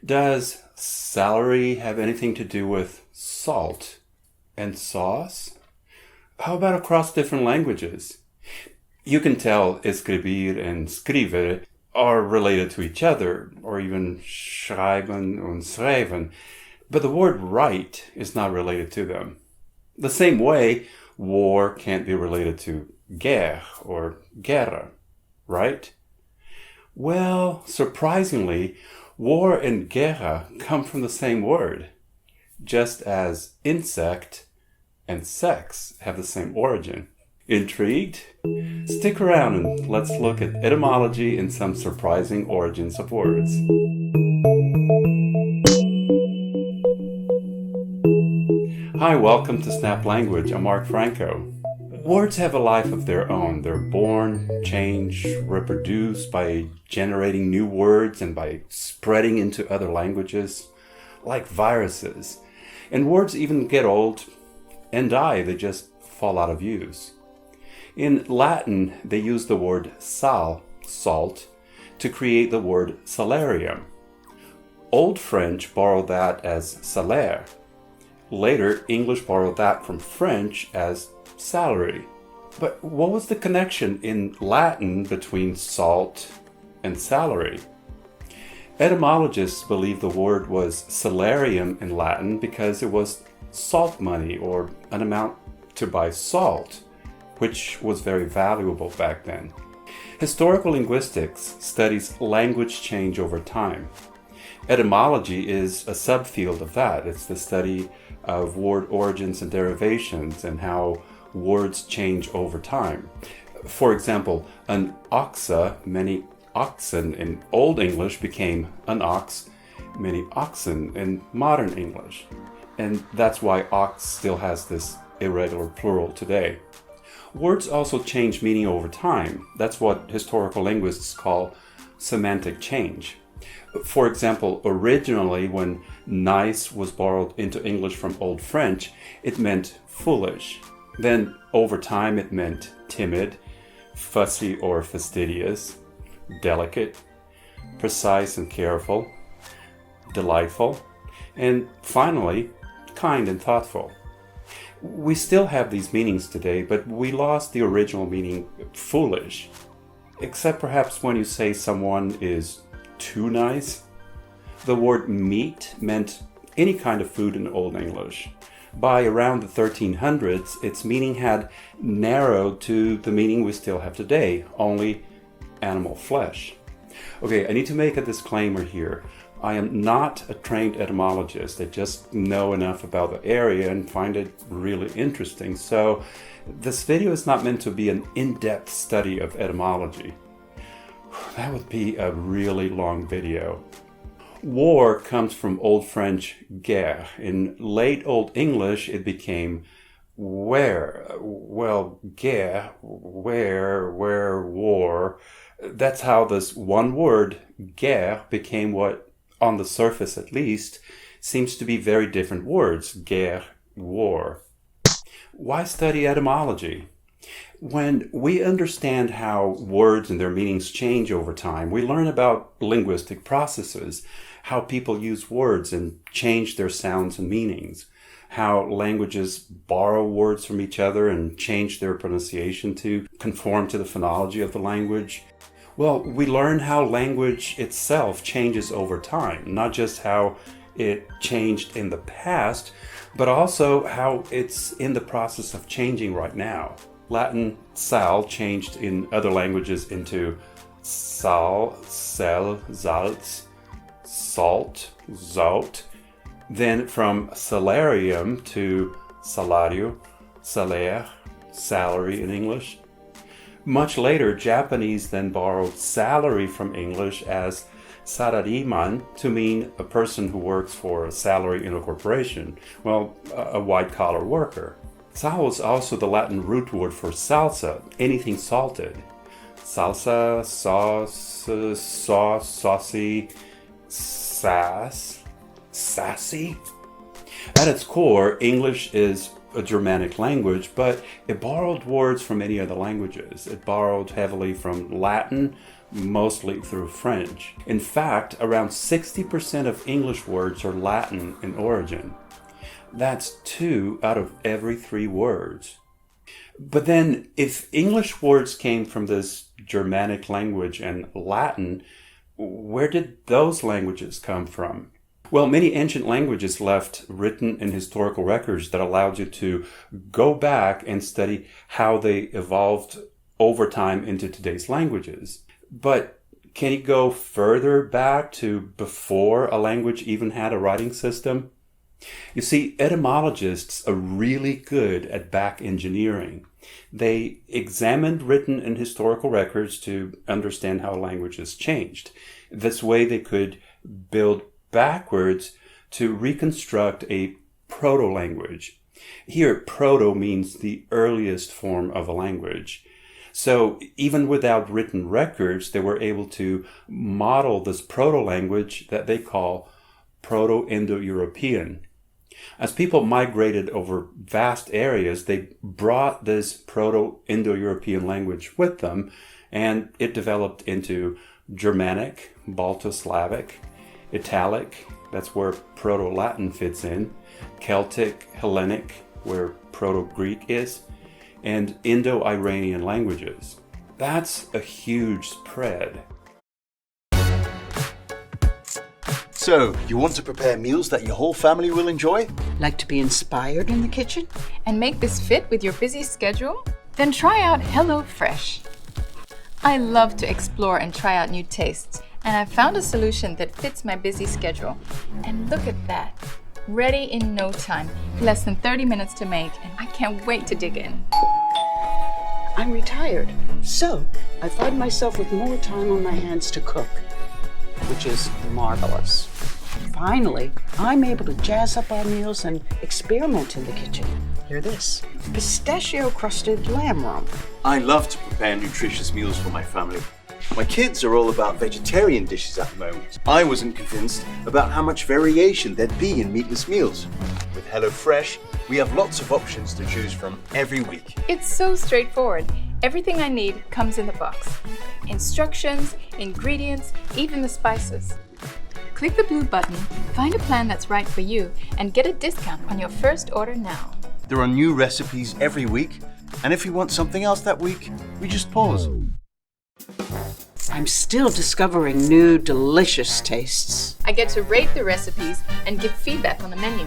Does salary have anything to do with salt and sauce? How about across different languages? You can tell escribir and skriver are related to each other, or even schreiben und schrijven, but the word write is not related to them. The same way, war can't be related to guerre or guerra, right? Well, surprisingly, war and guerra come from the same word, just as insect and sex have the same origin. Intrigued? Stick around and let's look at etymology and some surprising origins of words. Hi, welcome to Snap Language. I'm Mark Franco. Words have a life of their own. They're born, change, reproduce by generating new words and by spreading into other languages, like viruses. And words even get old and die. They just fall out of use. In Latin, they use the word sal, salt, to create the word salarium. Old French borrowed that as salaire. Later, English borrowed that from French as salary. But what was the connection in Latin between salt and salary? Etymologists believe the word was salarium in Latin because it was salt money, or an amount to buy salt, which was very valuable back then. Historical linguistics studies language change over time. Etymology is a subfield of that. It's the study of word origins and derivations and how words change over time. For example, an oxa, many oxen in Old English, became an ox, many oxen in modern English. And that's why ox still has this irregular plural today. Words also change meaning over time. That's what historical linguists call semantic change. For example, originally when nice was borrowed into English from Old French, it meant foolish. Then over time it meant timid, fussy or fastidious, delicate, precise and careful, delightful, and finally, kind and thoughtful. We still have these meanings today, but we lost the original meaning, foolish. Except perhaps when you say someone is too nice. The word meat meant any kind of food in Old English. By around the 1300s, its meaning had narrowed to the meaning we still have today, only animal flesh. Okay, I need to make a disclaimer here. I am not a trained etymologist. I just know enough about the area and find it really interesting. So this video is not meant to be an in-depth study of etymology. That would be a really long video. War comes from Old French guerre. In late Old English, it became where. Well, guerre, where, war. That's how this one word, guerre, became what, on the surface at least, seems to be very different words, guerre, war. Why study etymology? When we understand how words and their meanings change over time, we learn about linguistic processes, how people use words and change their sounds and meanings, how languages borrow words from each other and change their pronunciation to conform to the phonology of the language. Well, we learn how language itself changes over time, not just how it changed in the past, but also how it's in the process of changing right now. Latin sal changed in other languages into sal, sel, salz, salt, zout. Then from salarium to salario, salaire, salary in English. Much later, Japanese then borrowed salary from English as sarariman to mean a person who works for a salary in a corporation, well, a white-collar worker. Sal was also the Latin root word for salsa, anything salted. Salsa, sauce, saucy, sassy. At its core, English is a Germanic language, but it borrowed words from many other languages. It borrowed heavily from Latin, mostly through French. In fact, around 60% of English words are Latin in origin. That's 2 out of every 3 words. But then, if English words came from this Germanic language and Latin, where did those languages come from? Well, many ancient languages left written and historical records that allowed you to go back and study how they evolved over time into today's languages. But can you go further back to before a language even had a writing system? You see, etymologists are really good at back engineering. They examined written and historical records to understand how languages changed. This way they could build backwards to reconstruct a proto-language. Here, proto means the earliest form of a language. So even without written records, they were able to model this proto-language that they call Proto-Indo-European. As people migrated over vast areas, they brought this Proto-Indo-European language with them, and it developed into Germanic, Balto-Slavic, Italic, that's where Proto-Latin fits in, Celtic, Hellenic, where Proto-Greek is, and Indo-Iranian languages. That's a huge spread. So, you want to prepare meals that your whole family will enjoy? Like to be inspired in the kitchen? And make this fit with your busy schedule? Then try out HelloFresh. I love to explore and try out new tastes, and I found a solution that fits my busy schedule. And look at that. Ready in no time, less than 30 minutes to make, and I can't wait to dig in. I'm retired, so I find myself with more time on my hands to cook, which is marvelous. Finally, I'm able to jazz up our meals and experiment in the kitchen. Hear this: pistachio-crusted lamb rump. I love to prepare nutritious meals for my family. My kids are all about vegetarian dishes at the moment. I wasn't convinced about how much variation there'd be in meatless meals. With HelloFresh, we have lots of options to choose from every week. It's so straightforward. Everything I need comes in the box. Instructions, ingredients, even the spices. Click the blue button, find a plan that's right for you, and get a discount on your first order now. There are new recipes every week, and if you want something else that week, we just pause. I'm still discovering new delicious tastes. I get to rate the recipes and give feedback on the menu.